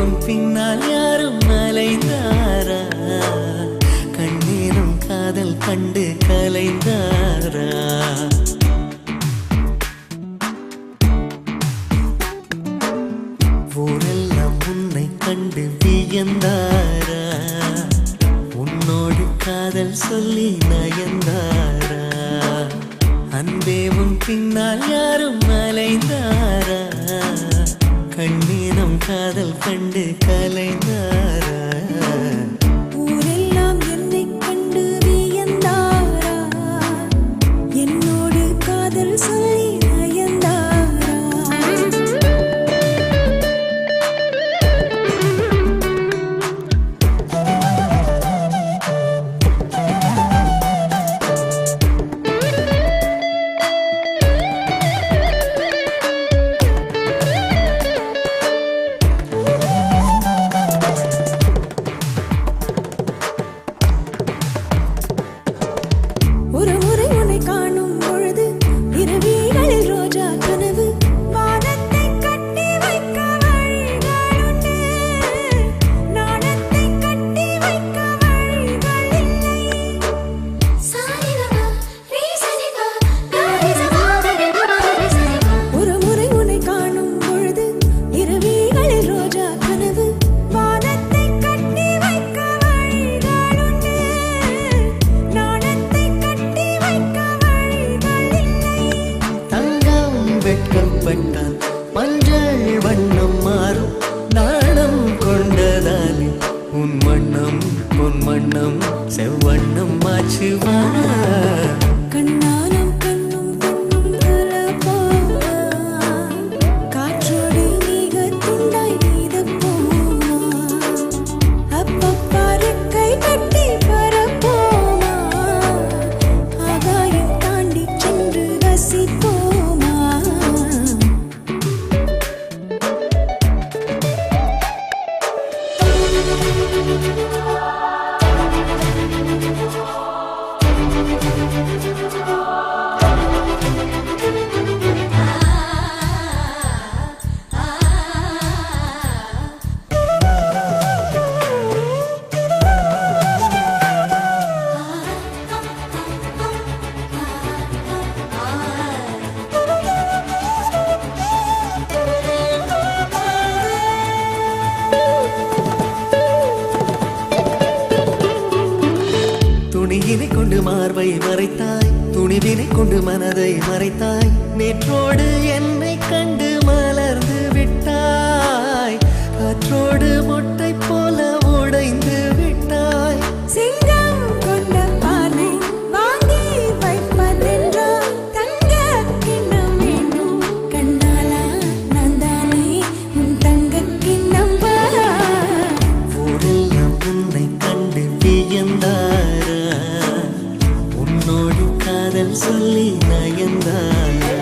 உன் பின்னால் யாரும் அலைந்தாரா? கண்ணீரும் காதல் கண்டு கலைந்தாரா? ஊரெல்லாம் உன்னை கண்டு வியந்தாரா? உன்னோடு காதல் சொல்லி நயந்தாரா? அன்பே உன் பின்னால் யாரும் அலைந்தாரா? கண்ணீரம் காதல் கண்டு கலைந்தாரா? ஊரெல்லாம் என்னை கண்டு வியந்தாரா? என்னோடு காதல் சொல்லி நயந்தாரா? ஒரு முறை உன்னை காணும் பொழுது இரவிகளில் ரோஜா கனவு. வானத்தை கட்டி வைக்க வழிகளுண்டு, நாணத்தை கட்டி வைக்க வழிகள் இல்லை. ஒரு முறை உன்னை காணும் பொழுது இரவிகளில் ரோஜா கனவு. வானத்தை கட்டி வைக்க வழிகளுண்டு, நாணத்தை கட்டி வைக்க வழிகள் இல்லை. தங்கம் வெட்கப்பட்டால் மஞ்சள் வண்ணம் மாறும். நாணம் கொண்டதாலே உன் வண்ணம் பொன் வண்ணம் செவ்வண்ணம் மாச்சுவா? கண்ணானம் கண்ணும் கண்ணும் கலப்போமா? காற்றோடு நீக துண்டாய் நீதப்போமா? அப்பப்பா ரெக்கை கட்டி பறப்போமா? ஆகாயம் தாண்டி சென்று ரசிப்போமா? துணியினை கொண்டு மார்பை மறைத்தாய், துணிவினை கொண்டு மனதை மறைத்தாய். நேற்றோடு என்னை கண்டு மலர்ந்து விட்டாய், காற்றோடு மொட்டை போல உடைந்து விட்டாய். சிங்கம் கொண்ட பானை வாங்கி வைப்பதென்றால் தங்க கிண்ணம் வேண்டும். கண்ணாலா நான் தானே உன் தங்க கிண்ணம் பாரா? ஊரெல்லாம் உன்னை கண்டு வியந்தாரா? உன்னோடு காதல் சொல்லி நயந்தாரா?